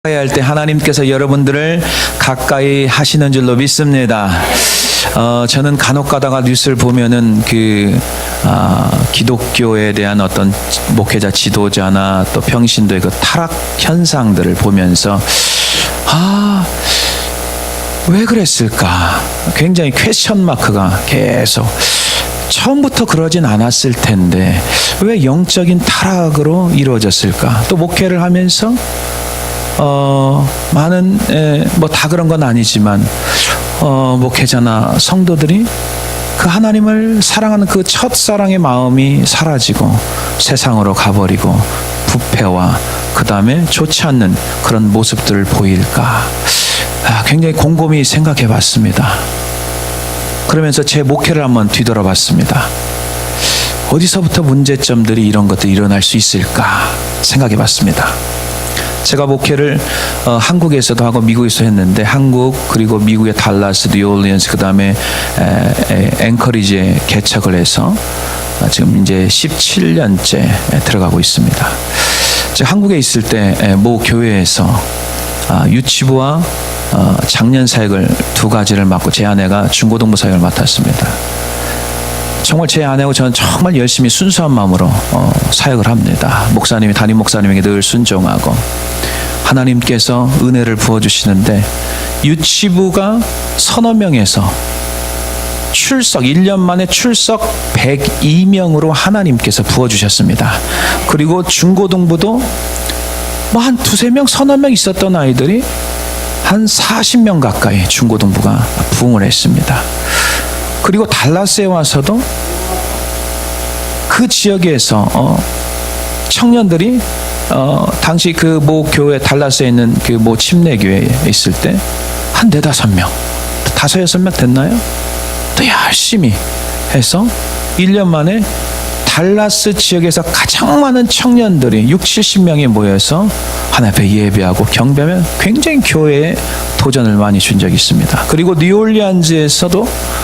가까이 할 때 하나님께서 여러분들을 가까이 하시는 줄로 믿습니다. 저는 간혹 가다가 뉴스를 보면은 기독교에 대한 어떤 목회자 지도자나 또 평신도의 그 타락 현상들을 보면서 왜 그랬을까? 굉장히 퀘스천 마크가 계속 처음부터 그러진 않았을 텐데 왜 영적인 타락으로 이루어졌을까? 또 목회를 하면서 많은 뭐 다 그런 건 아니지만 목회자나 성도들이 그 하나님을 사랑하는 그 첫사랑의 마음이 사라지고 세상으로 가버리고 부패와 그 다음에 좋지 않는 그런 모습들을 보일까 굉장히 곰곰이 생각해 봤습니다. 그러면서 제 목회를 한번 뒤돌아봤습니다. 어디서부터 문제점들이 이런 것들이 일어날 수 있을까 생각해 봤습니다. 제가 목회를 한국에서도 하고 미국에서 했는데 한국 그리고 미국의 달라스, 뉴올리언스 그 다음에 앵커리지에 개척을 해서 지금 이제 17년째 들어가고 있습니다. 제가 한국에 있을 때 모 교회에서 유치부와 장년 사역을 두 가지를 맡고 제 아내가 중고등부 사역을 맡았습니다. 정말 제 아내하고 저는 정말 열심히 순수한 마음으로 사역을 합니다. 목사님이 담임 목사님에게 늘 순종하고 하나님께서 은혜를 부어주시는데 유치부가 서너 명에서 출석 1년 만에 출석 102명으로 하나님께서 부어주셨습니다. 그리고 중고등부도 뭐 한 두세 명 서너 명 있었던 아이들이 한 40명 가까이 중고등부가 부흥을 했습니다. 그리고 달라스에 와서도 그 지역에서 청년들이 당시 그 모 교회 달라스에 있는 그 모 침례교회에 있을 때 한 4-5명, 5-6명 됐나요? 또 열심히 해서 1년 만에 달라스 지역에서 가장 많은 청년들이 60-70명이 모여서 하나님 앞에 예배하고 경배하면 굉장히 교회에 도전을 많이 준 적이 있습니다. 그리고 뉴올리언즈에서도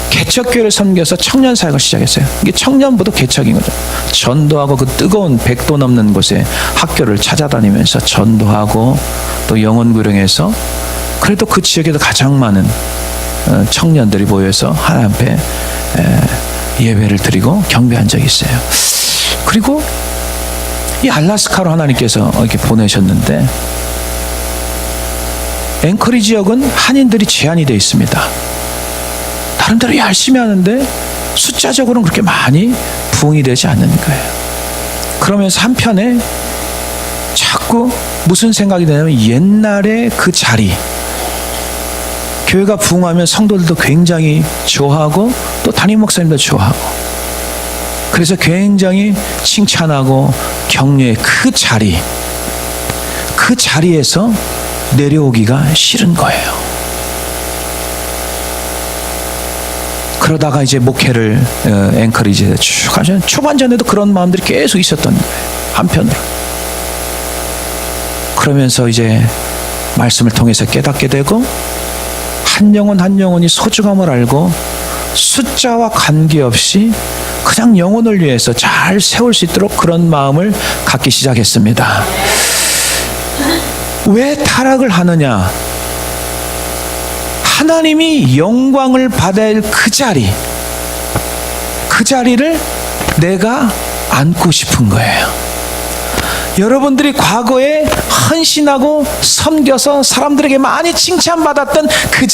개척교회를 섬겨서 청년 사역을 시작했어요. 이게 청년부도 개척인 거죠. 전도하고 그 뜨거운 100도 넘는 곳에 학교를 찾아다니면서 전도하고 또 영혼구령해서 그래도 그 지역에도 가장 많은 청년들이 모여서 하나님 앞에 예배를 드리고 경배한 적이 있어요. 그리고 이 알라스카로 하나님께서 이렇게 보내셨는데 앵커리 지역은 한인들이 제한이 되어 있습니다. 나름대로 열심히 하는데 숫자적으로는 그렇게 많이 부흥이 되지 않는 거예요. 그러면서 한편에 자꾸 무슨 생각이 드냐면 옛날에 그 자리 교회가 부흥하면 성도들도 굉장히 좋아하고 또 담임 목사님도 좋아하고 그래서 굉장히 칭찬하고 격려의 그 자리에서 내려오기가 싫은 거예요. 그러다가 이제 목회를 앵커리지에 쭉 하시는 초반전에도 그런 마음들이 계속 있었던 거예요. 한편으로. 그러면서 이제 말씀을 통해서 깨닫게 되고 한 영혼 한 영혼이 소중함을 알고 숫자와 관계없이 그냥 영혼을 위해서 잘 세울 수 있도록 그런 마음을 갖기 시작했습니다. 왜 타락을 하느냐? 하나님이 영광을 받아야 할 그 자리를 내가 안고 싶은 거예요. 여러분들이 과거에 헌신하고 섬겨서 사람들에게 많이 칭찬받았던 그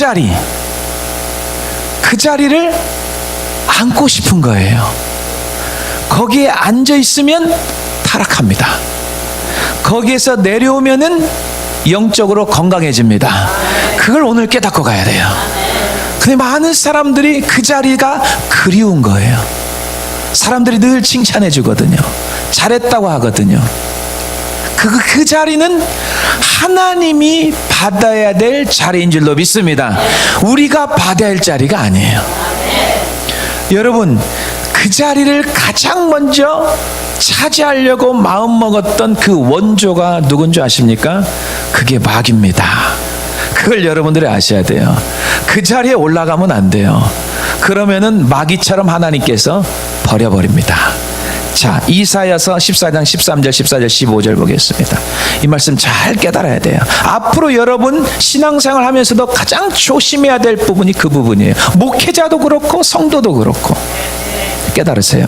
자리를 안고 싶은 거예요. 거기에 앉아 있으면 타락합니다. 거기에서 내려오면은 영적으로 건강해집니다. 그걸 오늘 깨닫고 가야 돼요. 근데 많은 사람들이 그 자리가 그리운 거예요. 사람들이 늘 칭찬해 주거든요. 잘했다고 하거든요. 그 자리는 하나님이 받아야 될 자리인 줄로 믿습니다. 우리가 받아야 할 자리가 아니에요. 여러분, 그 자리를 가장 먼저 차지하려고 마음먹었던 그 원조가 누군지 아십니까? 그게 마귀입니다. 그걸 여러분들이 아셔야 돼요. 그 자리에 올라가면 안 돼요. 그러면은 마귀처럼 하나님께서 버려버립니다. 자, 이사야서 14장 13절 14절 15절 보겠습니다. 이 말씀 잘 깨달아야 돼요. 앞으로 여러분 신앙생활 하면서도 가장 조심해야 될 부분이 그 부분이에요. 목회자도 그렇고 성도도 그렇고. 깨달으세요.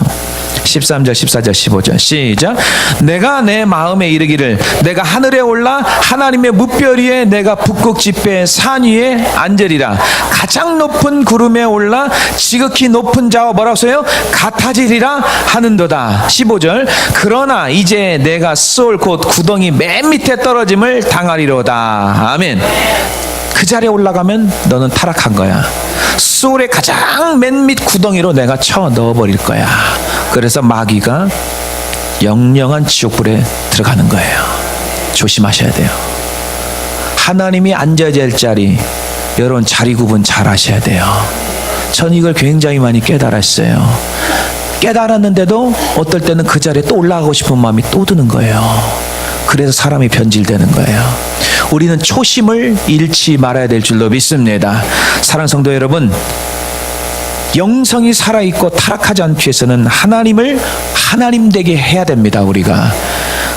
13절 14절 15절 시작. 내가 내 마음에 이르기를 내가 하늘에 올라 하나님의 무별 위에 내가 북극 지폐의 산 위에 앉으리라. 가장 높은 구름에 올라 지극히 높은 자와 뭐라고 써요? 같아지리라 하는도다. 15절. 그러나 이제 내가 쏠 곧 구덩이 맨 밑에 떨어짐을 당하리로다. 아멘. 그 자리에 올라가면 너는 타락한 거야. 소울의 가장 맨 밑 구덩이로 내가 쳐 넣어버릴 거야. 그래서 마귀가 영영한 지옥불에 들어가는 거예요. 조심하셔야 돼요. 하나님이 앉아야 될 자리, 여러분 자리 구분 잘 하셔야 돼요. 전 이걸 굉장히 많이 깨달았어요. 깨달았는데도 어떨 때는 그 자리에 또 올라가고 싶은 마음이 또 드는 거예요. 그래서 사람이 변질되는 거예요. 우리는 초심을 잃지 말아야 될 줄로 믿습니다. 사랑하는 성도 여러분, 영성이 살아있고 타락하지 않기 위해서는 하나님을 하나님 되게 해야 됩니다. 우리가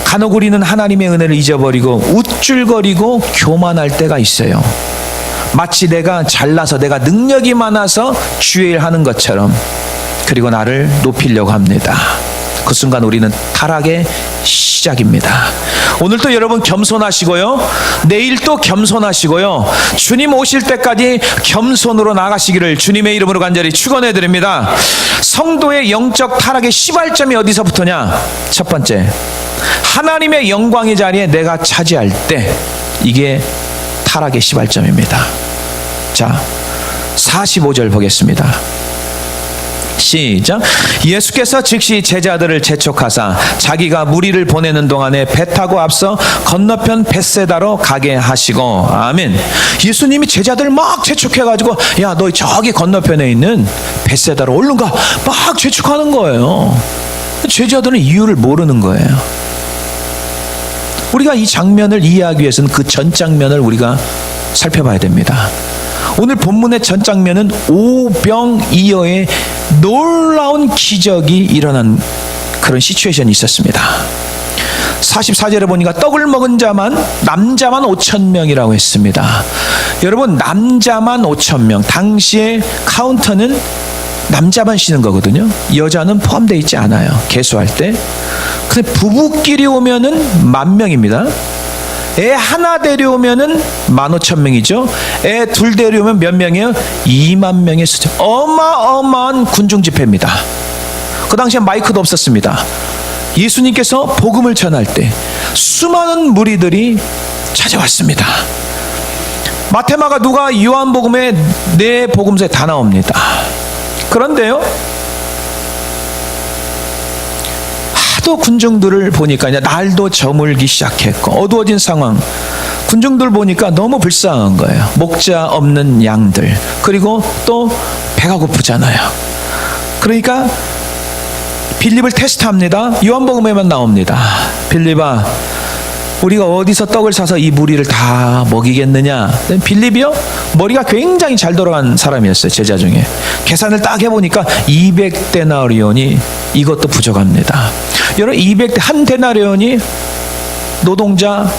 간혹 우리는 하나님의 은혜를 잊어버리고 우쭐거리고 교만할 때가 있어요. 마치 내가 잘나서 내가 능력이 많아서 주의 일 하는 것처럼, 그리고 나를 높이려고 합니다. 그 순간 우리는 타락의 시작입니다. 오늘도 여러분 겸손하시고요, 내일 또 겸손하시고요, 주님 오실 때까지 겸손으로 나가시기를 주님의 이름으로 간절히 축원해 드립니다. 성도의 영적 타락의 시발점이 어디서부터냐? 첫 번째, 하나님의 영광의 자리에 내가 차지할 때, 이게 타락의 시발점입니다. 자, 45절 보겠습니다. 시작. 예수께서 즉시 제자들을 재촉하사 자기가 무리를 보내는 동안에 배 타고 앞서 건너편 벳세다로 가게 하시고. 아멘. 예수님이 제자들 막 재촉해가지고, 야, 너 저기 건너편에 있는 벳세다로 얼른 가, 막 재촉하는 거예요. 제자들은 이유를 모르는 거예요. 우리가 이 장면을 이해하기 위해서는 그 전 장면을 우리가 살펴봐야 됩니다. 오늘 본문의 전 장면은 오병이어의 놀라운 기적이 일어난 그런 시츄에이션이 있었습니다. 44절에 보니까 떡을 먹은 자만, 남자만 5,000명이라고 했습니다. 여러분, 남자만 5,000명. 당시에 카운터는 남자만 쉬는 거거든요. 여자는 포함되어 있지 않아요, 계수할 때. 근데 부부끼리 오면은 10,000명입니다. 애 하나 데려오면은 15,000명이죠. 애 둘 데려오면 몇 명이에요? 20,000명의 수준. 어마어마한 군중 집회입니다. 그 당시에 마이크도 없었습니다. 예수님께서 복음을 전할 때 수많은 무리들이 찾아왔습니다. 마태마가 누가 요한복음에 네 복음서에 다 나옵니다. 그런데요, 또 군중들을 보니까 이제 날도 저물기 시작했고 어두워진 상황, 군중들 보니까 너무 불쌍한 거예요. 목자 없는 양들, 그리고 또 배가 고프잖아요. 그러니까 빌립을 테스트합니다. 요한복음에만 나옵니다. 빌립아, 우리가 어디서 떡을 사서 이 무리를 다 먹이겠느냐? 빌립이요? 머리가 굉장히 잘 돌아간 사람이었어요. 제자 중에. 계산을 딱 해보니까 200데나리온이 이것도 부족합니다. 여러분, 200대 한 데나리온이 노동자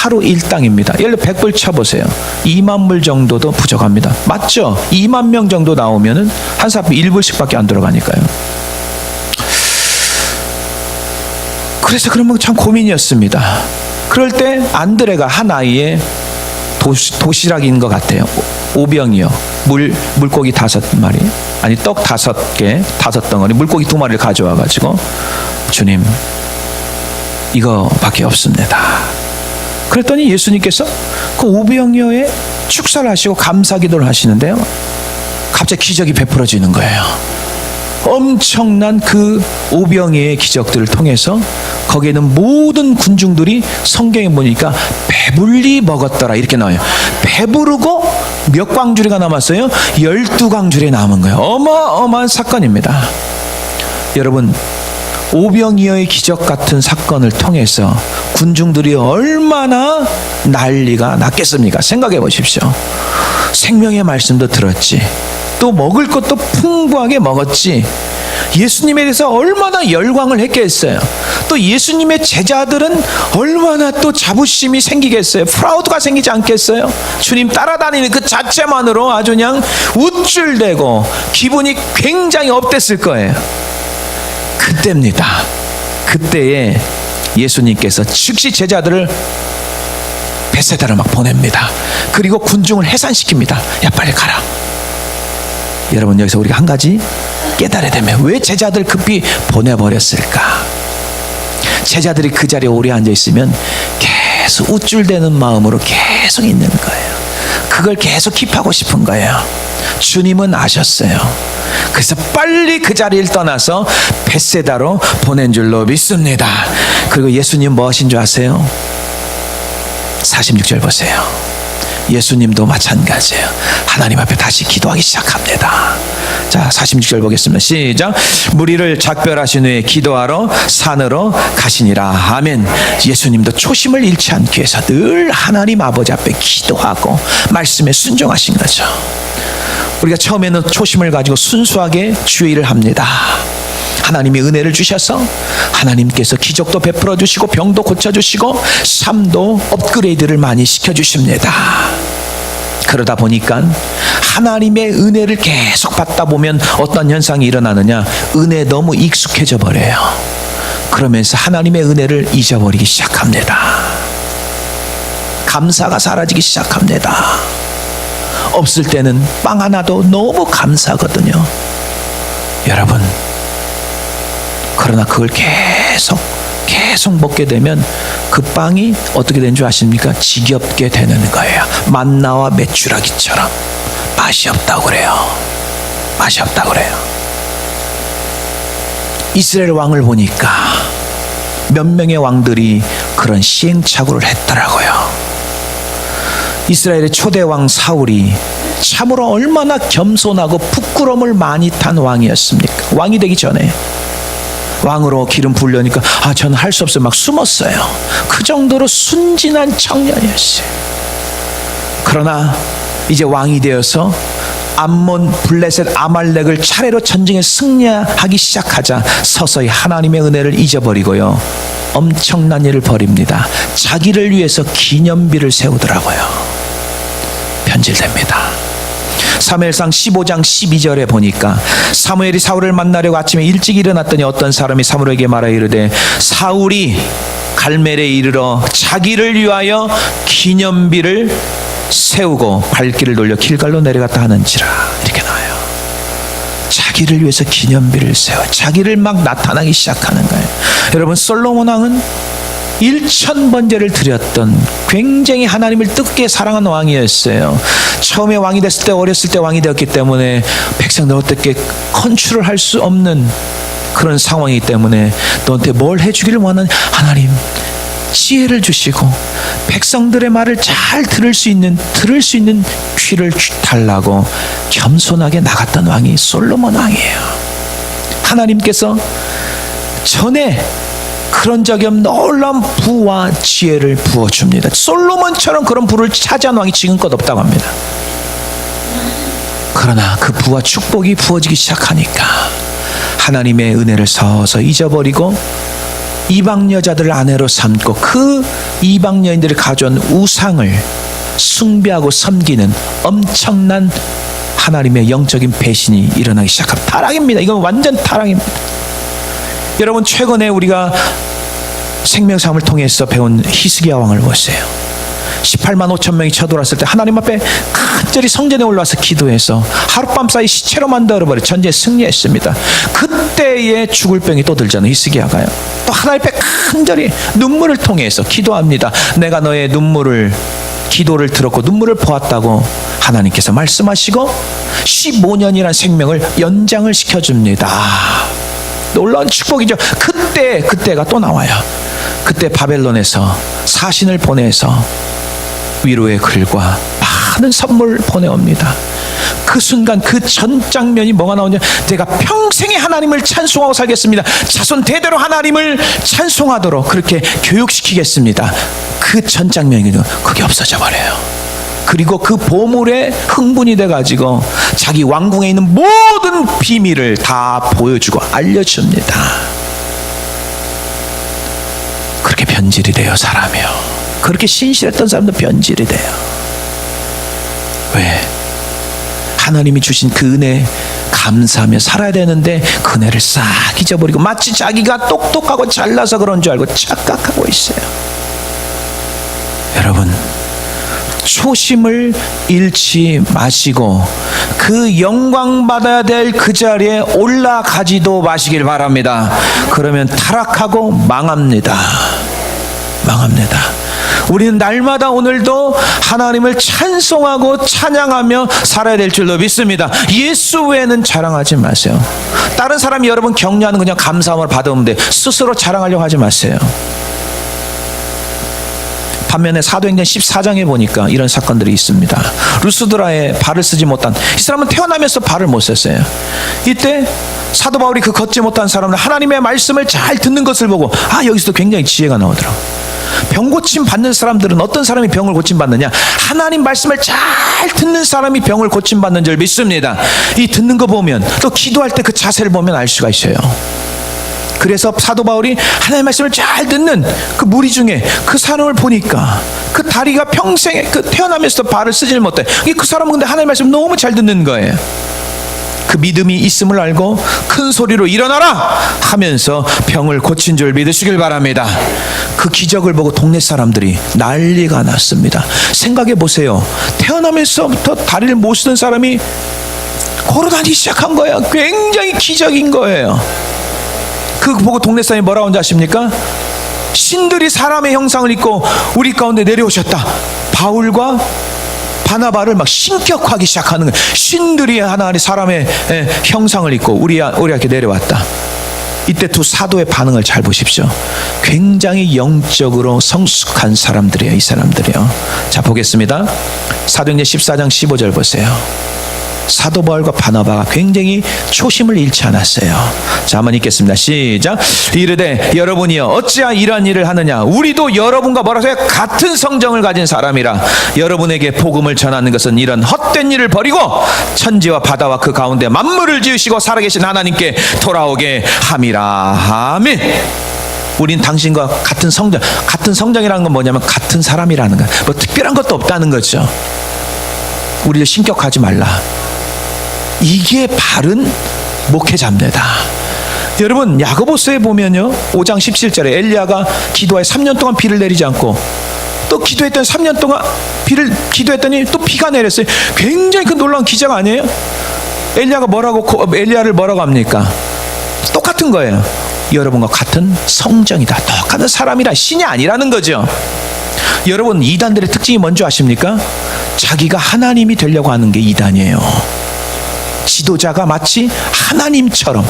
하루 일당입니다. 예를 들어 100불 쳐보세요. 2만 불 정도도 부족합니다. 맞죠? 2만 명 정도 나오면은 한 사람이 1불씩밖에 안 들어가니까요. 그래서 그런 건 참 고민이었습니다. 그럴 때 안드레가 한 아이의 도시락인 것 같아요. 오병이요. 물고기 5마리, 아니 떡 5개, 5덩어리, 물고기 2마리를 가져와가지고, 주님, 이거밖에 없습니다. 그랬더니 예수님께서 그 오병이어의 축사를 하시고 감사기도를 하시는데요, 갑자기 기적이 베풀어지는 거예요. 엄청난 그 오병이어의 기적들을 통해서 거기에는 모든 군중들이, 성경에 보니까 배불리 먹었더라 이렇게 나와요. 배부르고 몇 광주리가 남았어요? 12광주리 남은 거예요. 어마어마한 사건입니다. 여러분, 오병이어의 기적 같은 사건을 통해서 군중들이 얼마나 난리가 났겠습니까? 생각해 보십시오. 생명의 말씀도 들었지, 또 먹을 것도 풍부하게 먹었지. 예수님에 대해서 얼마나 열광을 했겠어요. 또 예수님의 제자들은 얼마나 또 자부심이 생기겠어요. 프라우드가 생기지 않겠어요. 주님 따라다니는 그 자체만으로 아주 그냥 우쭐대고 기분이 굉장히 업됐을 거예요. 그때입니다. 그때에 예수님께서 즉시 제자들을 벳세다로 막 보냅니다. 그리고 군중을 해산시킵니다. 야, 빨리 가라. 여러분, 여기서 우리가 한 가지 깨달아야 되면 왜 제자들 급히 보내버렸을까? 제자들이 그 자리에 오래 앉아있으면 계속 우쭐대는 마음으로 계속 있는 거예요. 그걸 계속 킵하고 싶은 거예요. 주님은 아셨어요. 그래서 빨리 그 자리를 떠나서 벳세다로 보낸 줄로 믿습니다. 그리고 예수님 뭐 하신 줄 아세요? 46절 보세요. 예수님도 마찬가지예요. 하나님 앞에 다시 기도하기 시작합니다. 자, 46절 보겠습니다. 시작. 무리를 작별하신 후에 기도하러 산으로 가시니라. 아멘. 예수님도 초심을 잃지 않기 위해서 늘 하나님 아버지 앞에 기도하고 말씀에 순종하신 거죠. 우리가 처음에는 초심을 가지고 순수하게 주의 일을 합니다. 하나님이 은혜를 주셔서 하나님께서 기적도 베풀어 주시고 병도 고쳐주시고 삶도 업그레이드를 많이 시켜주십니다. 그러다 보니까 하나님의 은혜를 계속 받다 보면 어떤 현상이 일어나느냐, 은혜에 너무 익숙해져 버려요. 그러면서 하나님의 은혜를 잊어버리기 시작합니다. 감사가 사라지기 시작합니다. 없을 때는 빵 하나도 너무 감사하거든요. 여러분, 그러나 그걸 계속 먹게 되면 그 빵이 어떻게 되는 줄 아십니까? 지겹게 되는 거예요. 만나와 메추라기처럼 맛이 없다고 그래요. 맛이 없다고 그래요. 이스라엘 왕을 보니까 몇 명의 왕들이 그런 시행착오를 했더라고요. 이스라엘의 초대 왕 사울이 참으로 얼마나 겸손하고 부끄러움을 많이 탄 왕이었습니까? 왕이 되기 전에 왕으로 기름 부으려니까 저는 할 수 없어요. 막 숨었어요. 그 정도로 순진한 청년이었어요. 그러나 이제 왕이 되어서 암몬, 블레셋, 아말렉을 차례로 전쟁에 승리하기 시작하자 서서히 하나님의 은혜를 잊어버리고요, 엄청난 일을 벌입니다. 자기를 위해서 기념비를 세우더라고요. 변질됩니다. 사무엘상 15장 12절에 보니까 사무엘이 사울을 만나려고 아침에 일찍 일어났더니 어떤 사람이 사무엘에게 말하여 이르되 사울이 갈멜에 이르러 자기를 위하여 기념비를 세우고 발길을 돌려 길갈로 내려갔다 하는지라. 이렇게 나와요. 자기를 위해서 기념비를 세워 자기를 막 나타나기 시작하는 거예요. 여러분, 솔로몬 왕은 1000번제를 드렸던 굉장히 하나님을 뜨겁게 사랑하는 왕이었어요. 처음에 왕이 됐을 때, 어렸을 때 왕이 되었기 때문에 백성들 어떻게 컨트롤할 수 없는 그런 상황이기 때문에 너한테 뭘 해주기를 원하는 하나님 지혜를 주시고 백성들의 말을 잘 들을 수 있는 귀를 달라고 겸손하게 나갔던 왕이 솔로몬 왕이에요. 하나님께서 전에 그런 적이 없는 놀라운 부와 지혜를 부어줍니다. 솔로몬처럼 그런 부를 차지한 왕이 지금껏 없다고 합니다. 그러나 그 부와 축복이 부어지기 시작하니까 하나님의 은혜를 서서 잊어버리고 이방 여자들을 아내로 삼고 그 이방 여인들이 가져온 우상을 숭배하고 섬기는 엄청난 하나님의 영적인 배신이 일어나기 시작합니다. 타락입니다. 이건 완전 타락입니다. 여러분, 최근에 우리가 생명사움을 통해서 배운 히스기야 왕을 보세요. 18만 5천 명이 쳐들어왔을 때 하나님 앞에 간절히 성전에 올라와서 기도해서 하룻밤 사이 시체로 만들어버려 전쟁에 승리했습니다. 그때에 죽을 병이 또 들잖아요. 히스기야가요. 또 하나님 앞에 간절히 눈물을 통해서 기도합니다. 내가 너의 기도를 들었고 눈물을 보았다고 하나님께서 말씀하시고 15년이라는 생명을 연장을 시켜줍니다. 놀라운 축복이죠. 그때가 또 나와요. 그때 바벨론에서 사신을 보내서 위로의 글과 많은 선물을 보내옵니다. 그 순간 그 전 장면이 뭐가 나오냐, 내가 평생에 하나님을 찬송하고 살겠습니다. 자손 대대로 하나님을 찬송하도록 그렇게 교육시키겠습니다. 그 전 장면이 그게 없어져 버려요. 그리고 그 보물에 흥분이 돼가지고 자기 왕궁에 있는 모든 비밀을 다 보여주고 알려줍니다. 그렇게 변질이 돼요, 사람이요. 그렇게 신실했던 사람도 변질이 돼요. 왜? 하나님이 주신 그 은혜 감사하며 살아야 되는데 그 은혜를 싹 잊어버리고 마치 자기가 똑똑하고 잘나서 그런 줄 알고 착각하고 있어요. 여러분, 초심을 잃지 마시고 그 영광 받아야 될 그 자리에 올라가지도 마시길 바랍니다. 그러면 타락하고 망합니다. 망합니다. 우리는 날마다 오늘도 하나님을 찬송하고 찬양하며 살아야 될 줄로 믿습니다. 예수 외에는 자랑하지 마세요. 다른 사람이 여러분 격려하는 그냥 감사함으로 받으면 돼. 스스로 자랑하려고 하지 마세요. 반면에 사도행전 14장에 보니까 이런 사건들이 있습니다. 루스드라에 발을 쓰지 못한, 이 사람은 태어나면서 발을 못 썼어요. 이때 사도 바울이 그 걷지 못한 사람은 하나님의 말씀을 잘 듣는 것을 보고 여기서도 굉장히 지혜가 나오더라고요. 병 고침 받는 사람들은 어떤 사람이 병을 고침 받느냐? 하나님 말씀을 잘 듣는 사람이 병을 고침 받는 줄 믿습니다. 이 듣는 거 보면 또 기도할 때 그 자세를 보면 알 수가 있어요. 그래서 사도 바울이 하나님의 말씀을 잘 듣는 그 무리 중에 그 사람을 보니까 그 다리가 평생에 그 태어나면서 발을 쓰질 못해. 그 사람은 근데 하나님의 말씀을 너무 잘 듣는 거예요. 그 믿음이 있음을 알고 큰 소리로 일어나라 하면서 병을 고친 줄 믿으시길 바랍니다. 그 기적을 보고 동네 사람들이 난리가 났습니다. 생각해 보세요. 태어나면서부터 다리를 못 쓰는 사람이 걸어다니기 시작한 거예요. 굉장히 기적인 거예요. 그거 보고 동네 사람이 뭐라고 하는지 아십니까? 신들이 사람의 형상을 입고 우리 가운데 내려오셨다. 바울과 바나바를 막 신격화하기 시작하는 거예요. 신들이 하나님 사람의 형상을 입고 우리에게 내려왔다. 이때 두 사도의 반응을 잘 보십시오. 굉장히 영적으로 성숙한 사람들이에요. 이 사람들이요. 자, 보겠습니다. 사도행전 14장 15절 보세요. 사도 바울과 바나바가 굉장히 초심을 잃지 않았어요. 자, 한번 읽겠습니다. 시작. 이르되 여러분이여 어찌하여 이러한 일을 하느냐? 우리도 여러분과 뭐라고요? 같은 성정을 가진 사람이라. 여러분에게 복음을 전하는 것은 이런 헛된 일을 버리고 천지와 바다와 그 가운데 만물을 지으시고 살아계신 하나님께 돌아오게 함이라. 아멘. 우린 당신과 같은 성정. 같은 성정이라는 건 뭐냐면 같은 사람이라는 거야. 뭐 특별한 것도 없다는 거죠. 우리를 신격하지 말라. 이게 바른 목회자입니다. 여러분, 야고보서에 보면요 5장 17절에 엘리야가 기도하여 3년 동안 비를 내리지 않고 또 기도했더니 3년 동안 비를 기도했더니 또 비가 내렸어요. 굉장히 그 놀라운 기적 아니에요? 엘리야를 뭐라고 합니까? 똑같은 거예요. 여러분과 같은 성정이다. 똑같은 사람이라, 신이 아니라는 거죠. 여러분, 이단들의 특징이 뭔지 아십니까? 자기가 하나님이 되려고 하는 게 이단이에요. 지도자가 마치 하나님처럼,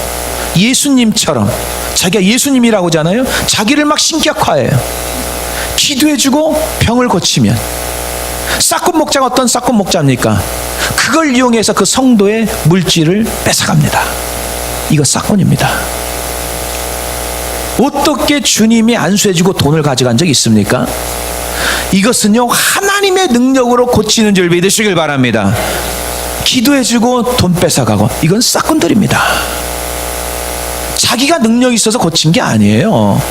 예수님처럼, 자기가 예수님이라고 하잖아요. 자기를 막 신격화해요. 기도해주고 병을 고치면, 싹군 목자가 어떤 싹군 목자입니까? 그걸 이용해서 그 성도의 물질을 뺏어갑니다. 이거 싹군입니다. 어떻게 주님이 안수해주고 돈을 가져간 적이 있습니까? 이것은요 하나님의 능력으로 고치는 줄 믿으시길 바랍니다. 기도해주고 돈 뺏어가고, 이건 싹군들입니다. 자기가 능력이 있어서 고친 게 아니에요.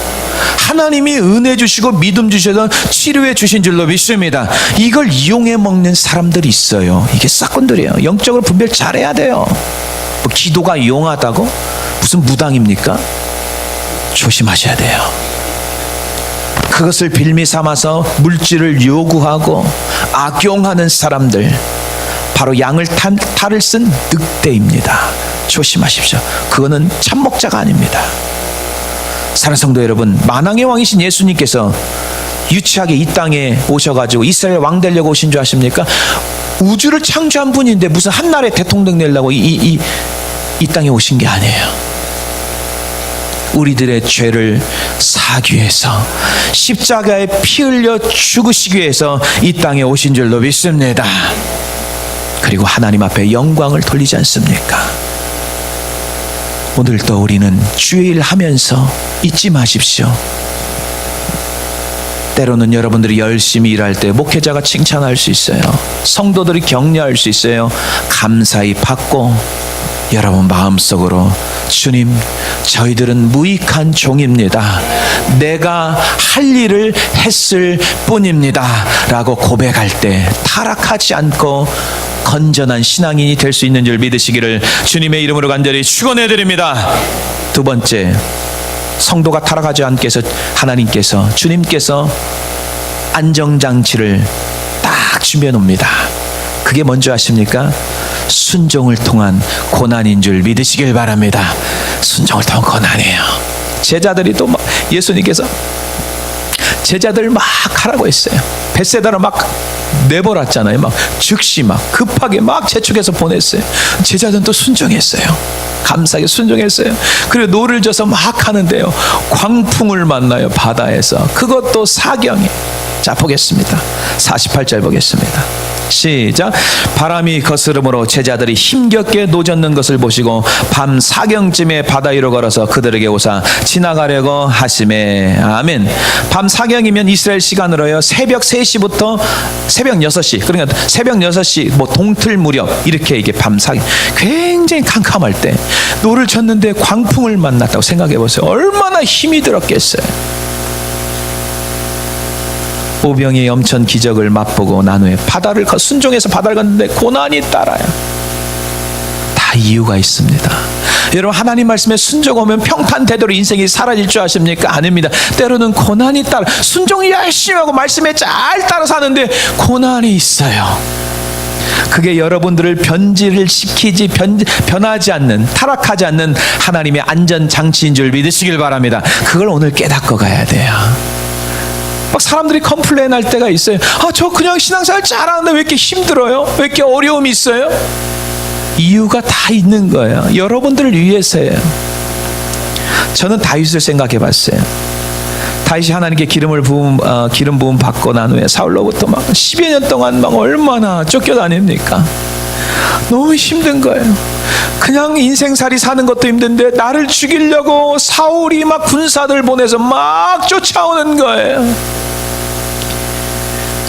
하나님이 은혜 주시고 믿음 주셔서 치료해 주신 줄로 믿습니다. 이걸 이용해 먹는 사람들이 있어요. 이게 싹군들이에요. 영적으로 분별 잘해야 돼요. 뭐 기도가 용하다고? 무슨 무당입니까? 조심하셔야 돼요. 그것을 빌미 삼아서 물질을 요구하고 악용하는 사람들, 바로 양을 탈을 쓴 늑대입니다. 조심하십시오. 그거는 참목자가 아닙니다. 사랑하는 성도 여러분, 만왕의 왕이신 예수님께서 유치하게 이 땅에 오셔가지고 이스라엘 왕 되려고 오신 줄 아십니까? 우주를 창조한 분인데 무슨 한나라에 대통령 되려고 이 땅에 오신 게 아니에요. 우리들의 죄를 사기 위해서, 십자가에 피 흘려 죽으시기 위해서 이 땅에 오신 줄로 믿습니다. 그리고 하나님 앞에 영광을 돌리지 않습니까? 오늘도 우리는 주일 하면서 잊지 마십시오. 때로는 여러분들이 열심히 일할 때 목회자가 칭찬할 수 있어요. 성도들이 격려할 수 있어요. 감사히 받고 여러분 마음속으로 주님, 저희들은 무익한 종입니다. 내가 할 일을 했을 뿐입니다 라고 고백할 때 타락하지 않고 건전한 신앙인이 될 수 있는 줄 믿으시기를 주님의 이름으로 간절히 축원해 드립니다. 두 번째, 성도가 타락하지 않게 해서 하나님께서, 주님께서 안정장치를 딱 준비해 놓습니다. 그게 뭔지 아십니까? 순종을 통한 고난인 줄 믿으시길 바랍니다. 순종을 통한 고난이에요. 제자들이 또 막 예수님께서 제자들 막 하라고 했어요. 벳세다로 막 내버렸잖아요. 막 즉시 막 급하게 막 재촉해서 보냈어요. 제자들은 또 순종했어요. 감사하게 순종했어요. 그리고 노를 져서 막 하는데요, 광풍을 만나요. 바다에서. 그것도 사경에. 자, 보겠습니다. 48절 보겠습니다. 시작. 바람이 거스름으로 제자들이 힘겹게 노젓는 것을 보시고 밤 사경쯤에 바다 위로 걸어서 그들에게 오사 지나가려고 하시매. 아멘. 밤 사경이면 이스라엘 시간으로요, 새벽 3시부터 새벽 6시, 그러니까 새벽 6시 뭐 동틀 무렵, 이렇게 이게 밤 사경, 굉장히 캄캄할 때 노를 젓는데 광풍을 만났다고 생각해 보세요. 얼마나 힘이 들었겠어요. 오병이의 엄청 기적을 맛보고 난 후에 바다를 순종해서 바다를 갔는데 고난이 따라요. 다 이유가 있습니다. 여러분, 하나님 말씀에 순종하면 평탄대도로 인생이 사라질 줄 아십니까? 아닙니다. 때로는 고난이 따라, 순종 열심히 하고 말씀에 잘 따라 사는데 고난이 있어요. 그게 여러분들을 변질을 시키지, 변하지 않는, 타락하지 않는 하나님의 안전장치인 줄 믿으시길 바랍니다. 그걸 오늘 깨닫고 가야 돼요. 막 사람들이 컴플레인 할 때가 있어요. 저 그냥 신앙생활 잘하는데 왜 이렇게 힘들어요? 왜 이렇게 어려움이 있어요? 이유가 다 있는 거예요. 여러분들을 위해서예요. 저는 다윗을 생각해 봤어요. 다윗이 하나님께 기름 부음 받고 난 후에 사울로부터 막 10여 년 동안 막 얼마나 쫓겨다닙니까? 너무 힘든 거예요. 그냥 인생살이 사는 것도 힘든데 나를 죽이려고 사울이 막 군사들 보내서 막 쫓아오는 거예요.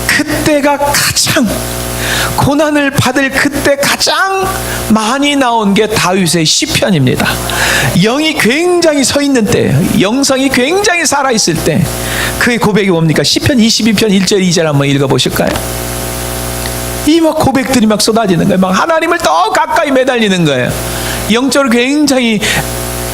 그때가 가장 고난을 받을, 그때 가장 많이 나온 게 다윗의 시편입니다. 영이 굉장히 서 있는 때예요. 영성이 굉장히 살아있을 때. 그의 고백이 뭡니까? 시편 22편 1절 2절 한번 읽어보실까요? 이 막 고백들이 막 쏟아지는 거예요. 막 하나님을 더 가까이 매달리는 거예요. 영적으로 굉장히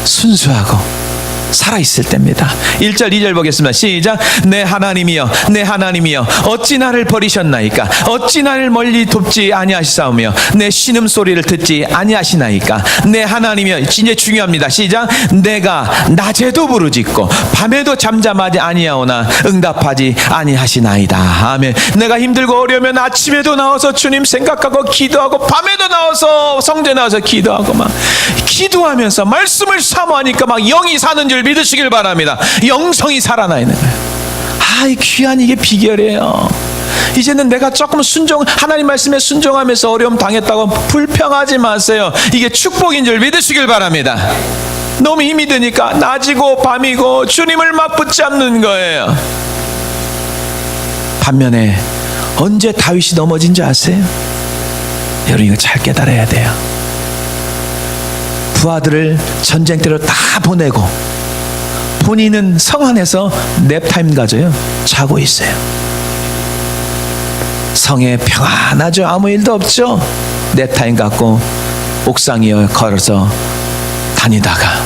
순수하고 살아있을 때입니다. 1절 2절 보겠습니다. 시작. 내 하나님이여, 내 하나님이여, 어찌 나를 버리셨나이까? 어찌 나를 멀리 돕지 아니하시사오며 내 신음소리를 듣지 아니하시나이까? 내 하나님이여, 이제 중요합니다. 시작. 내가 낮에도 부르짖고 밤에도 잠잠하지 아니하오나 응답하지 아니하시나이다. 아멘. 내가 힘들고 어려우면 아침에도 나와서 주님 생각하고 기도하고, 밤에도 나와서 성전에 나와서 기도하고, 막 기도하면서 말씀을 사모하니까 막 영이 사는 줄 믿으시길 바랍니다. 영성이 살아나 있는 거예요. 이 귀한 이게 비결이에요. 이제는 내가 조금 하나님 말씀에 순종하면서 어려움 당했다고 불평하지 마세요. 이게 축복인 줄 믿으시길 바랍니다. 너무 힘이 드니까 낮이고 밤이고 주님을 막 붙잡는 거예요. 반면에 언제 다윗이 넘어진 줄 아세요? 여러분, 이거 잘 깨달아야 돼요. 부하들을 전쟁터로 다 보내고 본인은 성 안에서 냅타임 가져요. 자고 있어요. 성에 평안하죠. 아무 일도 없죠. 냅타임 갖고 옥상에 걸어서 다니다가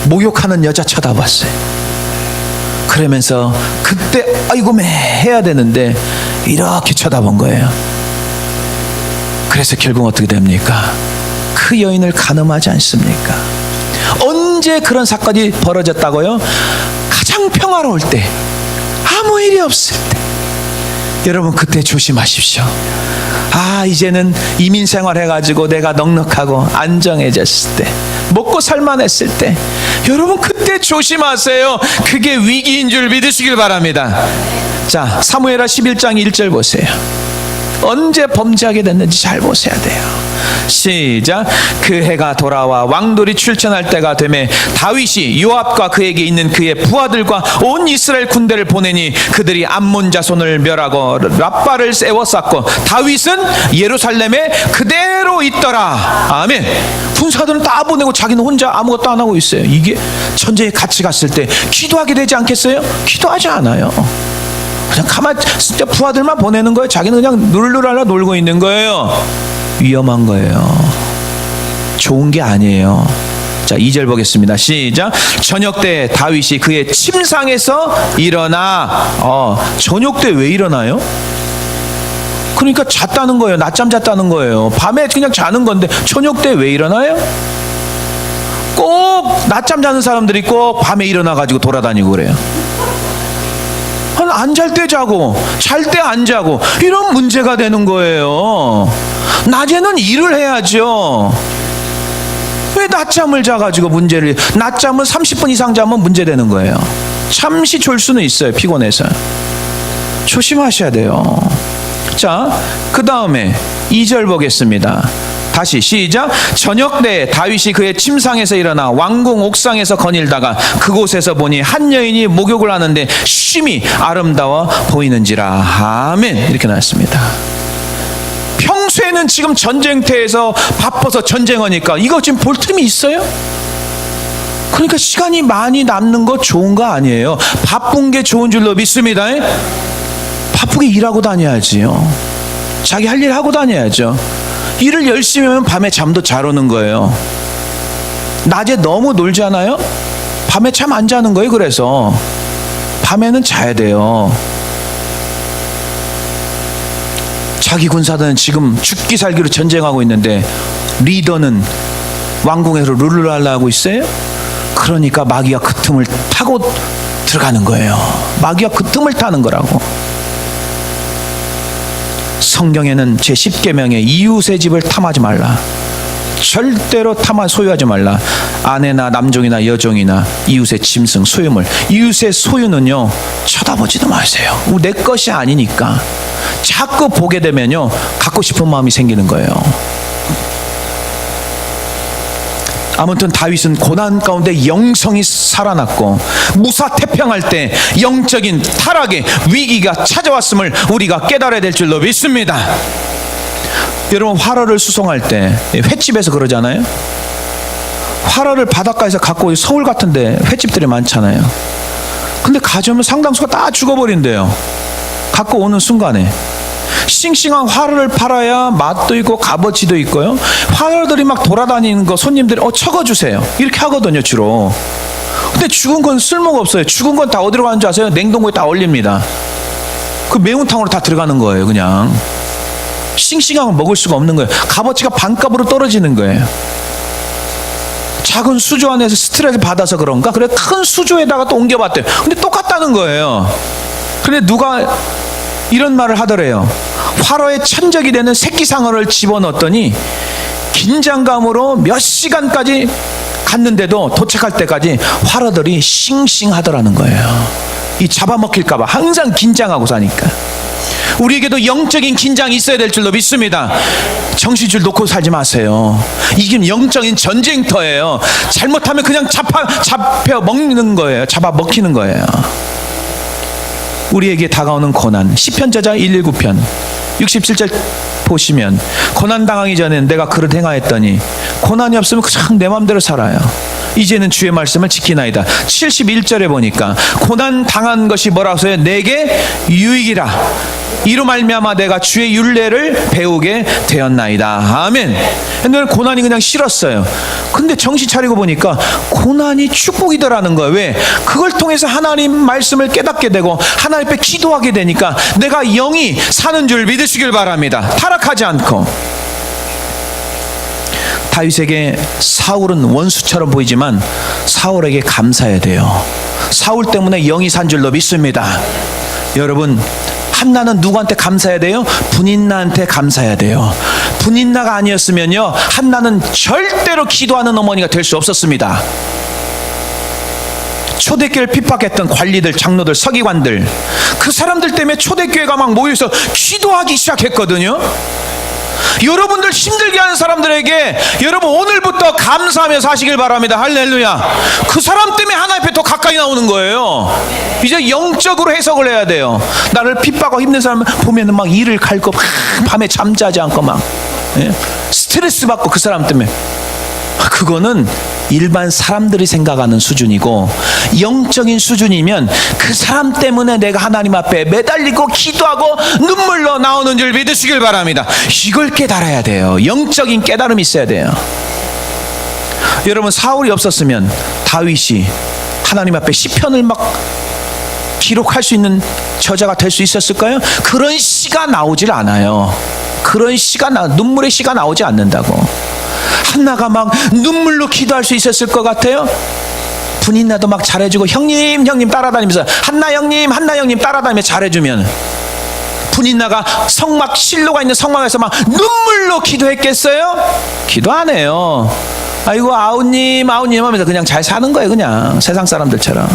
목욕하는 여자 쳐다봤어요. 그러면서 그때 아이고 매 해야 되는데 이렇게 쳐다본 거예요. 그래서 결국 어떻게 됩니까? 그 여인을 간음하지 않습니까? 언제 그런 사건이 벌어졌다고요? 가장 평화로울 때, 아무 일이 없을 때. 여러분, 그때 조심하십시오. 이제는 이민생활 해가지고 내가 넉넉하고 안정해졌을 때, 먹고 살만했을 때, 여러분 그때 조심하세요. 그게 위기인 줄 믿으시길 바랍니다. 자, 사무엘하 11장 1절 보세요. 언제 범죄하게 됐는지 잘 보셔야 돼요. 시작. 그 해가 돌아와 왕들이 출전할 때가 되매 다윗이 요압과 그에게 있는 그의 부하들과 온 이스라엘 군대를 보내니 그들이 암몬 자손을 멸하고 랍바를 세워쌌고 다윗은 예루살렘에 그대로 있더라. 아멘. 군사들은 다 보내고 자기는 혼자 아무것도 안 하고 있어요. 이게 전쟁에 같이 갔을 때 기도하게 되지 않겠어요? 기도하지 않아요. 그냥 가만 진짜 부하들만 보내는 거예요. 자기는 그냥 놀러라 놀고 있는 거예요. 위험한 거예요. 좋은 게 아니에요. 자, 2절 보겠습니다. 시작. 저녁 때 다윗이 그의 침상에서 일어나. 저녁 때 왜 일어나요? 그러니까 잤다는 거예요. 낮잠 잤다는 거예요. 밤에 그냥 자는 건데 저녁 때 왜 일어나요? 꼭 낮잠 자는 사람들이 꼭 밤에 일어나가지고 돌아다니고 그래요. 안 잘 때 자고 잘 때 안 자고 이런 문제가 되는 거예요. 낮에는 일을 해야죠. 왜 낮잠을 자가지고 문제를, 낮잠은 30분 이상 자면 문제되는 거예요. 잠시 졸 수는 있어요. 피곤해서. 조심하셔야 돼요. 자, 그 다음에 2절 보겠습니다. 다시 시작. 저녁 때 다윗이 그의 침상에서 일어나 왕궁 옥상에서 거닐다가 그곳에서 보니 한 여인이 목욕을 하는데 쉼이 아름다워 보이는지라. 아멘. 이렇게 나왔습니다. 평소에는 지금 전쟁터에서 바빠서 전쟁하니까 이거 지금 볼 틈이 있어요? 그러니까 시간이 많이 남는 거 좋은 거 아니에요. 바쁜 게 좋은 줄로 믿습니다. 바쁘게 일하고 다녀야지요. 자기 할 일 하고 다녀야죠. 일을 열심히 하면 밤에 잠도 잘 오는 거예요. 낮에 너무 놀잖아요. 밤에 잠 안 자는 거예요. 그래서 밤에는 자야 돼요. 자기 군사들은 지금 죽기 살기로 전쟁하고 있는데 리더는 왕궁에서 룰루랄라 하고 있어요. 그러니까 마귀가 그 틈을 타고 들어가는 거예요. 마귀가 그 틈을 타는 거라고. 성경에는 제10계명에 이웃의 집을 탐하지 말라. 절대로 소유하지 말라. 아내나 남종이나 여종이나 이웃의 짐승 소유물, 이웃의 소유는요 쳐다보지도 마세요. 내 것이 아니니까. 자꾸 보게 되면요 갖고 싶은 마음이 생기는 거예요. 아무튼 다윗은 고난 가운데 영성이 살아났고 무사태평할 때 영적인 타락의 위기가 찾아왔음을 우리가 깨달아야 될 줄로 믿습니다. 여러분, 화로를 수송할 때 횟집에서 그러잖아요. 화로를 바닷가에서 갖고 오기, 서울 같은데 횟집들이 많잖아요. 근데 가져오면 상당수가 다 죽어버린대요. 갖고 오는 순간에. 싱싱한 화로를 팔아야 맛도 있고 값어치도 있고요. 화로들이 막 돌아다니는 거 손님들이 적어주세요 이렇게 하거든요 주로. 근데 죽은 건 쓸모가 없어요. 죽은 건 다 어디로 가는 줄 아세요? 냉동고에 다 얼립니다. 그 매운탕으로 다 들어가는 거예요. 그냥 싱싱한 걸 먹을 수가 없는 거예요. 값어치가 반값으로 떨어지는 거예요. 작은 수조 안에서 스트레스 받아서 그런가? 그래 큰 수조에다가 또 옮겨봤대요. 근데 똑같다는 거예요. 근데 누가 이런 말을 하더래요. 화로에 천적이 되는 새끼상어를 집어넣었더니 긴장감으로 몇 시간까지 갔는데도 도착할 때까지 화로들이 싱싱하더라는 거예요. 이 잡아먹힐까 봐 항상 긴장하고 사니까. 우리에게도 영적인 긴장이 있어야 될 줄로 믿습니다. 정신줄 놓고 살지 마세요. 이게 영적인 전쟁터예요. 잘못하면 그냥 잡혀 먹는 거예요. 잡아 먹히는 거예요. 우리에게 다가오는 고난, 시편 저자 119편 67절 보시면 고난 당하기 전에 내가 그릇 행하였더니 고난이 없으면 그냥 내 마음대로 살아요. 이제는 주의 말씀을 지키나이다. 71절에 보니까 고난 당한 것이 뭐라고 써요? 내게 유익이라. 이로 말미암아 내가 주의 율례를 배우게 되었나이다. 아멘. 옛날에 고난이 그냥 싫었어요. 근데 정신 차리고 보니까 고난이 축복이더라는 거예요. 왜? 그걸 통해서 하나님 말씀을 깨닫게 되고 하나님 앞에 기도하게 되니까 내가 영이 사는 줄 믿으시길 바랍니다. 타락하지 않고. 다윗에게 사울은 원수처럼 보이지만 사울에게 감사해야 돼요. 사울 때문에 영이 산 줄로 믿습니다. 여러분, 한나는 누구한테 감사해야 돼요? 분인나한테 감사해야 돼요. 분인나가 아니었으면요 한나는 절대로 기도하는 어머니가 될 수 없었습니다. 초대교회를 핍박했던 관리들, 장로들, 서기관들, 그 사람들 때문에 초대교회가 막 모여서 기도하기 시작했거든요. 여러분들 힘들게 하는 사람들에게 여러분 오늘부터 감사하며 사시길 바랍니다. 할렐루야. 그 사람 때문에 하나님 앞에 더 가까이 나오는 거예요. 이제 영적으로 해석을 해야 돼요. 나를 핍박하고 힘든 사람 보면은 막 일을 갈고 밤에 잠자지 않고 막 스트레스 받고 그 사람 때문에, 그거는 일반 사람들이 생각하는 수준이고, 영적인 수준이면 그 사람 때문에 내가 하나님 앞에 매달리고 기도하고 눈물로 나오는 줄 믿으시길 바랍니다. 이걸 깨달아야 돼요. 영적인 깨달음이 있어야 돼요. 여러분, 사울이 없었으면 다윗이 하나님 앞에 시편을 막 기록할 수 있는 저자가 될 수 있었을까요? 그런 시가 나오질 않아요. 그런 시가 눈물의 시가 나오지 않는다고. 한나가 막 눈물로 기도할 수 있었을 것 같아요? 분인나도 막 잘해주고 형님 따라다니면서 한나 형님 따라다니며 잘해주면 분인나가 성막, 실로가 있는 성막에서 막 눈물로 기도했겠어요? 기도 안 해요. 아이고 아우님 하면서 그냥 잘 사는 거예요. 그냥 세상 사람들처럼.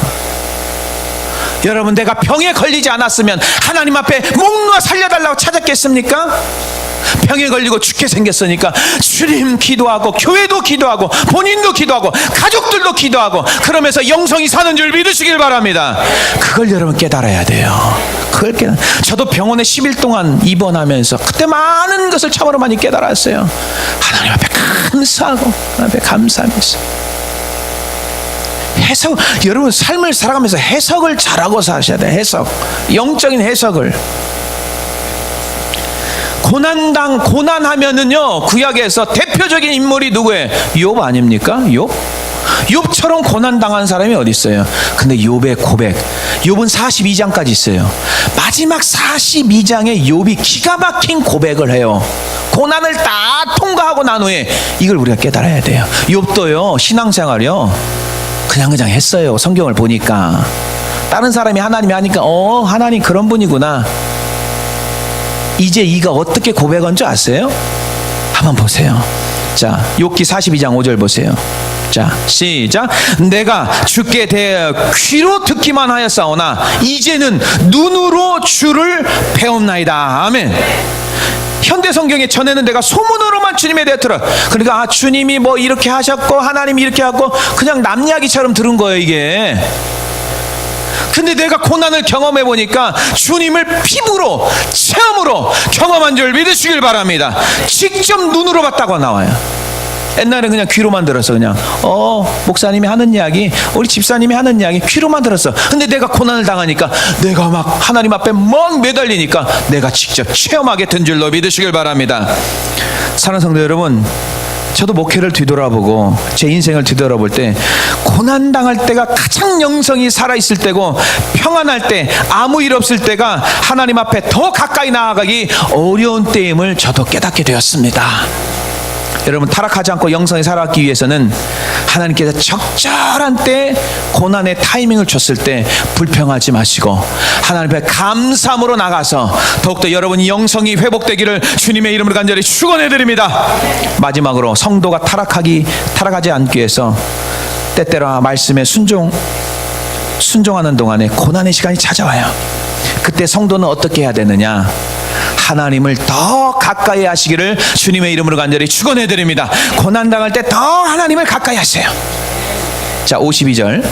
여러분, 내가 병에 걸리지 않았으면 하나님 앞에 목 놓아 살려달라고 찾았겠습니까? 병에 걸리고 죽게 생겼으니까 주님 기도하고, 교회도 기도하고, 본인도 기도하고, 가족들도 기도하고, 그러면서 영성이 사는 줄 믿으시길 바랍니다. 그걸 여러분 깨달아야 돼요. 그걸 저도 병원에 10일 동안 입원하면서 그때 많은 것을 참으로 많이 깨달았어요. 하나님 앞에 감사하고, 하나님 앞에 감사하면서 해석, 여러분 삶을 살아가면서 해석을 잘하고 사셔야 돼요. 해석, 영적인 해석을. 고난하면은요, 구약에서 대표적인 인물이 누구예요? 욥 아닙니까? 욥처럼 고난당한 사람이 어디 있어요? 근데 욥의 고백, 욥은 42장까지 있어요. 마지막 42장에 욥이 기가 막힌 고백을 해요. 고난을 다 통과하고 난 후에 이걸 우리가 깨달아야 돼요. 욥도요, 신앙생활이요, 그냥 했어요. 성경을 보니까 다른 사람이 하나님이 하니까 하나님 그런 분이구나. 이제 이가 어떻게 고백한 줄 아세요? 한번 보세요. 자, 욥기 42장 5절 보세요. 자, 시작. 내가 주께 대하여 귀로 듣기만 하였사오나 이제는 눈으로 주를 배웠나이다. 아멘. 현대 성경에 전에는 내가 소문으로만 주님에 대해 들어. 그러니까 주님이 뭐 이렇게 하셨고 하나님이 이렇게 하고 그냥 남 이야기처럼 들은 거예요, 이게. 근데 내가 고난을 경험해 보니까 주님을 피부로, 체험으로 경험한 줄 믿으시길 바랍니다. 직접 눈으로 봤다고 나와요. 옛날엔 그냥 귀로만 들었어. 그냥 목사님이 하는 이야기, 우리 집사님이 하는 이야기 귀로만 들었어. 근데 내가 고난을 당하니까, 내가 막 하나님 앞에 막 매달리니까 내가 직접 체험하게 된 줄로 믿으시길 바랍니다. 사랑하는 성도 여러분, 저도 목회를 뒤돌아보고 제 인생을 뒤돌아볼 때 고난당할 때가 가장 영성이 살아있을 때고, 평안할 때, 아무 일 없을 때가 하나님 앞에 더 가까이 나아가기 어려운 때임을 저도 깨닫게 되었습니다. 여러분, 타락하지 않고 영성이 살아가기 위해서는 하나님께서 적절한 때 고난의 타이밍을 줬을 때 불평하지 마시고 하나님 앞에 감사함으로 나가서 더욱더 여러분 영성이 회복되기를 주님의 이름으로 간절히 축원해드립니다. 마지막으로, 성도가 타락하지 않기 위해서 때때로 말씀에 순종하는 동안에 고난의 시간이 찾아와요. 그때 성도는 어떻게 해야 되느냐? 하나님을 더 가까이 하시기를 주님의 이름으로 간절히 축원해드립니다. 고난당할 때 더 하나님을 가까이 하세요. 자, 52절.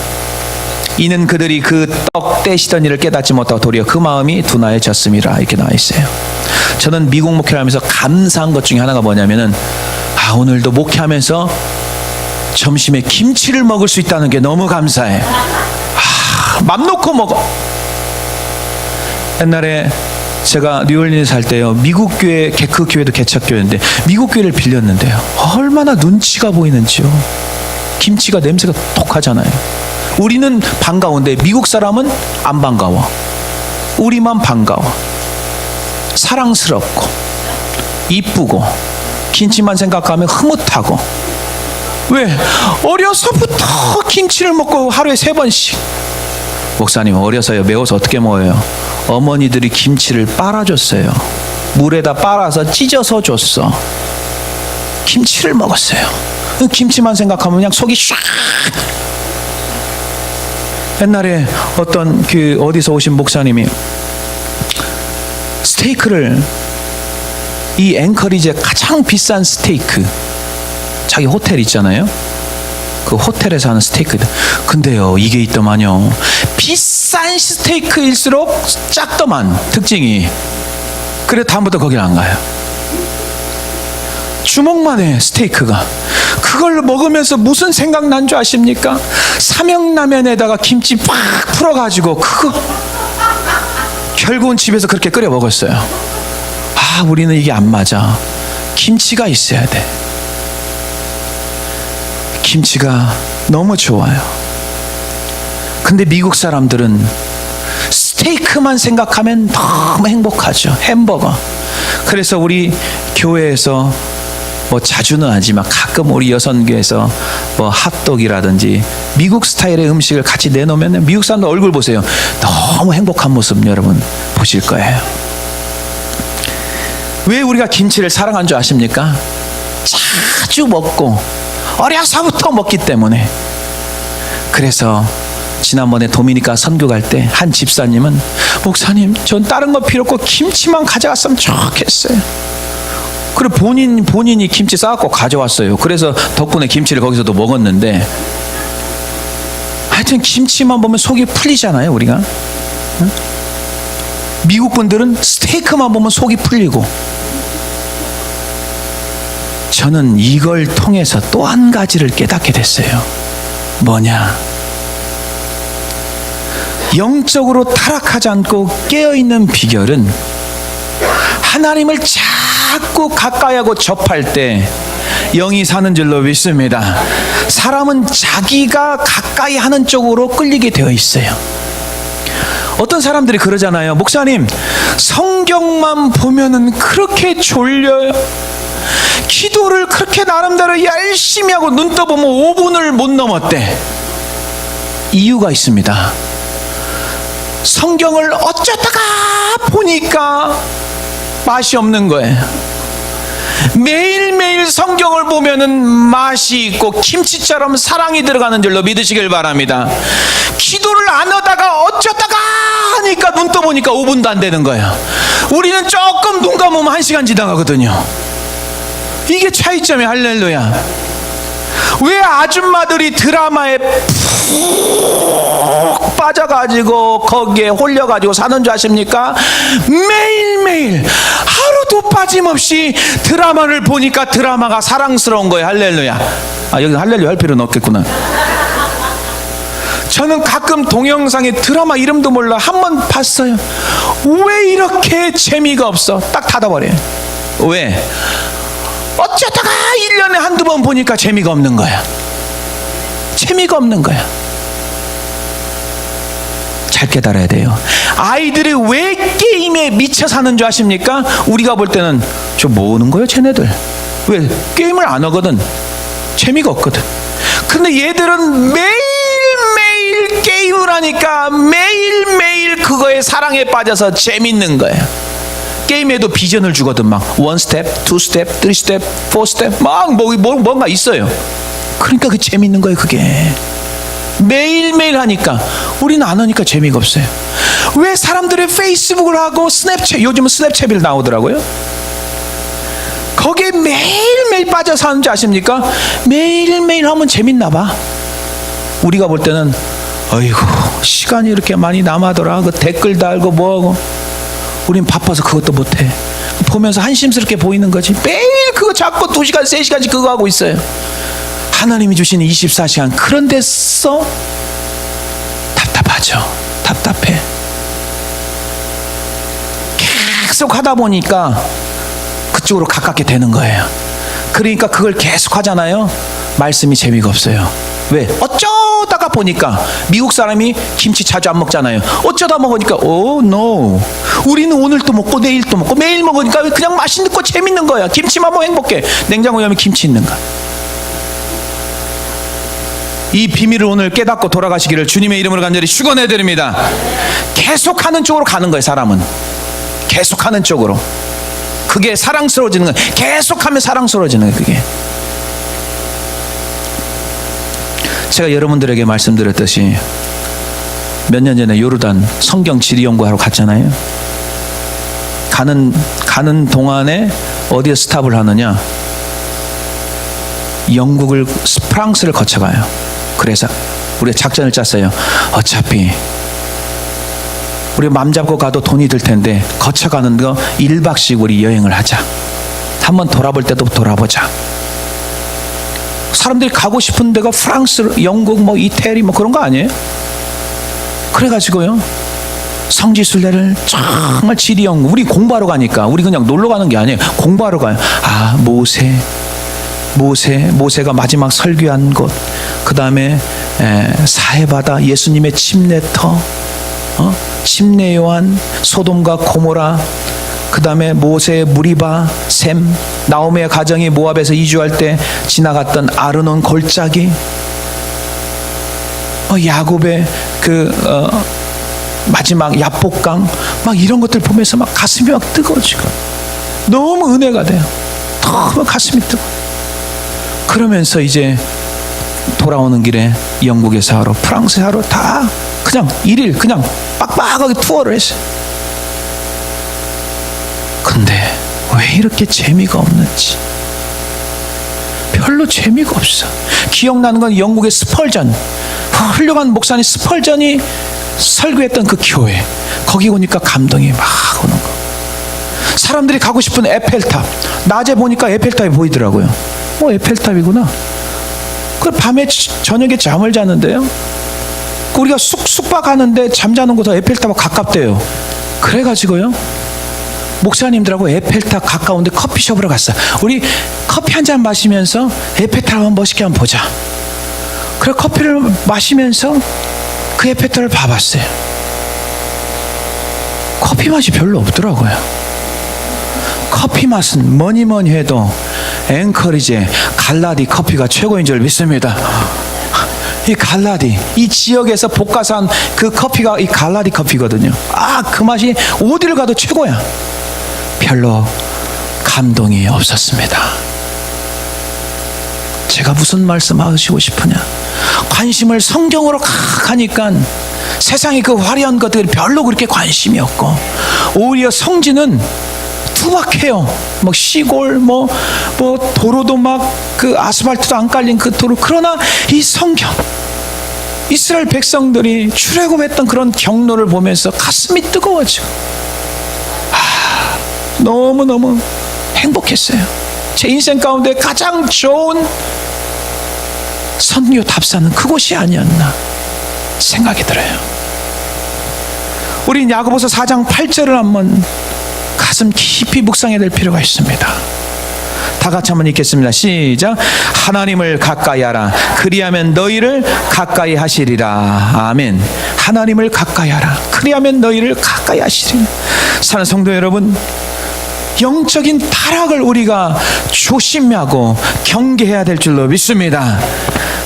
이는 그들이 그 떡 떼시던 일을 깨닫지 못하고 도리어 그 마음이 둔하여졌음이라, 이렇게 나와 있어요. 저는 미국 목회를 하면서 감사한 것 중에 하나가 뭐냐면은, 오늘도 목회하면서 점심에 김치를 먹을 수 있다는 게 너무 감사해. 맘 놓고 먹어. 옛날에 제가 뉴올리언스 살 때요, 미국 교회, 그 교회도 개척교회인데 미국 교회를 빌렸는데요, 얼마나 눈치가 보이는지요. 김치가 냄새가 독하잖아요. 우리는 반가운데 미국 사람은 안 반가워. 우리만 반가워. 사랑스럽고 이쁘고 김치만 생각하면 흐뭇하고. 왜? 어려서부터 김치를 먹고 하루에 3번씩. 목사님, 어려서요, 매워서 어떻게 먹어요? 어머니들이 김치를 빨아줬어요. 물에다 빨아서 찢어서 줬어. 김치를 먹었어요. 김치만 생각하면 그냥 속이 샥. 옛날에 어떤 어디서 오신 목사님이 스테이크를, 이 앵커리지에 가장 비싼 스테이크, 자기 호텔 있잖아요, 그 호텔에서 하는 스테이크. 근데요, 이게 있더만요, 비싼 스테이크일수록 작더만, 특징이. 그래 다음부터 거길 안 가요. 주먹만 해, 스테이크가. 그걸 먹으면서 무슨 생각 난 줄 아십니까? 삼양라면에다가 김치 팍 풀어가지고 그거 결국은 집에서 그렇게 끓여 먹었어요. 아, 우리는 이게 안 맞아. 김치가 있어야 돼. 김치가 너무 좋아요. 근데 미국 사람들은 스테이크만 생각하면 너무 행복하죠. 햄버거. 그래서 우리 교회에서 뭐 자주는 아니지만 가끔 우리 여선교에서 뭐 핫도그라든지 미국 스타일의 음식을 같이 내놓으면 미국 사람들 얼굴 보세요. 너무 행복한 모습 여러분 보실 거예요. 왜 우리가 김치를 사랑한 줄 아십니까? 자주 먹고 어려서부터 먹기 때문에. 그래서 지난번에 도미니카 선교 갈 때 한 집사님은, 목사님 전 다른 거 필요 없고 김치만 가져갔으면 좋겠어요. 그리고 본인이 김치 싸갖고 가져왔어요. 그래서 덕분에 김치를 거기서도 먹었는데, 하여튼 김치만 보면 속이 풀리잖아요 우리가. 응? 미국 분들은 스테이크만 보면 속이 풀리고. 저는 이걸 통해서 또 한 가지를 깨닫게 됐어요. 뭐냐, 영적으로 타락하지 않고 깨어있는 비결은 하나님을 자꾸 가까이하고 접할 때 영이 사는 줄로 믿습니다. 사람은 자기가 가까이 하는 쪽으로 끌리게 되어 있어요. 어떤 사람들이 그러잖아요. 목사님, 성경만 보면은 그렇게 졸려요. 기도를 그렇게 나름대로 열심히 하고 눈 떠보면 5분을 못 넘었대. 이유가 있습니다. 성경을 어쩌다가 보니까 맛이 없는 거예요. 매일매일 성경을 보면은 맛이 있고 김치처럼 사랑이 들어가는 줄로 믿으시길 바랍니다. 기도를 안 하다가 어쩌다가 하니까 눈 떠보니까 5분도 안 되는 거예요. 우리는 조금 눈 감으면 1시간 지나가거든요. 이게 차이점이. 할렐루야. 왜 아줌마들이 드라마에 푹 빠져가지고 거기에 홀려가지고 사는 줄 아십니까? 매일매일 하루도 빠짐없이 드라마를 보니까 드라마가 사랑스러운 거예요. 할렐루야. 아, 여기 할렐루야 할 필요는 없겠구나. 저는 가끔 동영상에 드라마 이름도 몰라 한 번 봤어요. 왜 이렇게 재미가 없어? 딱 닫아버려요. 왜? 어쩌다가 1년에 한두 번 보니까 재미가 없는 거야. 재미가 없는 거야. 잘 깨달아야 돼요. 아이들이 왜 게임에 미쳐 사는 줄 아십니까? 우리가 볼 때는 저 뭐 하는 거야 쟤네들? 왜? 게임을 안 하거든. 재미가 없거든. 근데 얘들은 매일매일 게임을 하니까 매일매일 그거에 사랑에 빠져서 재밌는 거야. 게임에도 비전을 주거든. 막 1스텝, 2스텝, 3스텝, 4스텝 막 뭔가 있어요. 그러니까 그 재밌는 거예요. 그게 매일매일 하니까. 우리는 안 하니까 재미가 없어요. 왜 사람들이 페이스북을 하고 스냅챗, 요즘은 스냅챗이 나오더라고요. 거기에 매일매일 빠져 사는지 아십니까? 매일매일 하면 재밌나 봐. 우리가 볼 때는 어이구 시간이 이렇게 많이 남아더라. 그 댓글 달고 뭐하고. 우린 바빠서 그것도 못해. 보면서 한심스럽게 보이는 거지. 매일 그거 자꾸 2시간 3시간씩 그거 하고 있어요. 하나님이 주시는 24시간 그런 데서 답답하죠. 답답해. 계속 하다 보니까 그쪽으로 가깝게 되는 거예요. 그러니까 그걸 계속 하잖아요. 말씀이 재미가 없어요. 왜? 어쩌다가 보니까. 미국 사람이 김치 자주 안 먹잖아요. 어쩌다 먹으니까 no. 우리는 오늘 또 먹고 내일 또 먹고 매일 먹으니까 그냥 맛있는 거 재밌는 거야. 김치만 먹으면 행복해. 냉장고에 하면 김치 있는 거야. 이 비밀을 오늘 깨닫고 돌아가시기를 주님의 이름으로 간절히 축원해드립니다. 계속하는 쪽으로 가는 거예요. 사람은 계속하는 쪽으로. 그게 사랑스러워지는 거예요. 계속하면 사랑스러워지는 거예요. 그게. 제가 여러분들에게 말씀드렸듯이 몇 년 전에 요르단 성경 지리 연구하러 갔잖아요. 가는 동안에 어디에 스탑을 하느냐? 영국을, 프랑스를 거쳐가요. 그래서 우리가 작전을 짰어요. 어차피 우리 맘 잡고 가도 돈이 들 텐데 거쳐가는 거 1박씩 우리 여행을 하자. 한번 돌아볼 때도 돌아보자. 사람들이 가고 싶은 데가 프랑스, 영국, 뭐 이태리 뭐 그런 거 아니에요? 그래가지고요, 성지순례를 정말 지리 연구, 우리 공부하러 가니까, 우리 그냥 놀러 가는 게 아니에요. 공부하러 가요. 아, 모세가 마지막 설교한 곳, 그 다음에 사해바다, 예수님의 침례터, 침례 요한, 소돔과 고모라, 그 다음에 모세의 무리바, 셈, 나오미의 가정이 모압에서 이주할 때 지나갔던 아르논 골짜기, 야곱의 마지막 야복강, 막 이런 것들 보면서 막 가슴이 막 뜨거워지고 너무 은혜가 돼요. 너무 가슴이 뜨거워. 그러면서 이제 돌아오는 길에 영국에서 하루, 프랑스에 하루, 다 그냥 일일 그냥 빡빡하게 투어를 했어요. 근데 왜 이렇게 재미가 없는지, 별로 재미가 없어. 기억나는 건 영국의 스펄전, 훌륭한 목사님 스펄전이 설교했던 그 교회, 거기 오니까 감동이 막 오는 거. 사람들이 가고 싶은 에펠탑, 낮에 보니까 에펠탑이 보이더라고요. 에펠탑이구나. 그 밤에 저녁에 잠을 자는데요, 우리가 숙박하는데 잠자는 곳은 에펠탑과 가깝대요. 그래가지고요, 목사님들하고 에펠탑 가까운데 커피숍으로 갔어. 우리 커피 한 잔 마시면서 에펠탑 한번 멋있게 한번 보자. 그래 커피를 마시면서 그 에펠탑을 봐봤어요. 커피 맛이 별로 없더라고요. 커피 맛은 뭐니 해도 앵커리지의 갈라디 커피가 최고인 줄 믿습니다. 이 갈라디, 이 지역에서 볶아서 그 커피가 이 갈라디 커피거든요. 그 맛이 어디를 가도 최고야. 별로 감동이 없었습니다. 제가 무슨 말씀 하시고 싶으냐, 관심을 성경으로 가니까 세상의 그 화려한 것들이 별로 그렇게 관심이 없고, 오히려 성지는 투박해요. 뭐 시골, 뭐 도로도 막 그 아스팔트도 안 깔린 그 도로. 그러나 이 성경, 이스라엘 백성들이 출애굽했던 그런 경로를 보면서 가슴이 뜨거워지고 너무너무 행복했어요. 제 인생 가운데 가장 좋은 선교 답사는 그곳이 아니었나 생각이 들어요. 우리 야고보서 4장 8절을 한번 가슴 깊이 묵상해야 될 필요가 있습니다. 다 같이 한번 읽겠습니다. 시작. 하나님을 가까이 하라. 그리하면 너희를 가까이 하시리라. 아멘. 하나님을 가까이 하라. 그리하면 너희를 가까이 하시리라. 사는 성도 여러분, 영적인 타락을 우리가 조심하고 경계해야 될 줄로 믿습니다.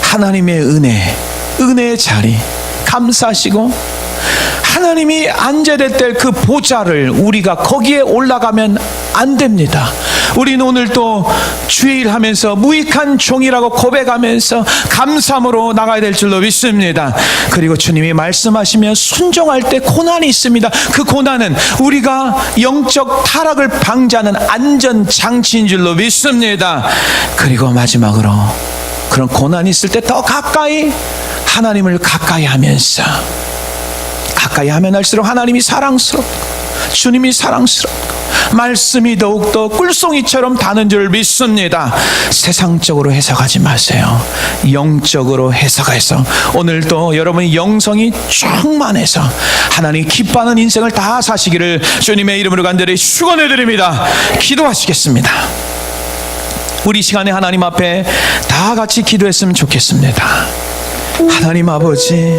하나님의 은혜의 자리 감사하시고, 하나님이 앉아야 될 그 보좌를 우리가 거기에 올라가면 안 됩니다. 우리는 오늘 또 주일 하면서 무익한 종이라고 고백하면서 감사함으로 나가야 될 줄로 믿습니다. 그리고 주님이 말씀하시면 순종할 때 고난이 있습니다. 그 고난은 우리가 영적 타락을 방지하는 안전장치인 줄로 믿습니다. 그리고 마지막으로 그런 고난이 있을 때 더 가까이 하나님을 가까이 하면서, 가까이 하면 할수록 하나님이 사랑스럽고 주님이 사랑스럽고 말씀이 더욱더 꿀송이처럼 다는 줄 믿습니다. 세상적으로 해석하지 마세요. 영적으로 해석해서 오늘도 여러분의 영성이 충만해서 하나님 기뻐하는 인생을 다 사시기를 주님의 이름으로 간절히 축원해 드립니다. 기도하시겠습니다. 우리 시간에 하나님 앞에 다 같이 기도했으면 좋겠습니다. 하나님 아버지,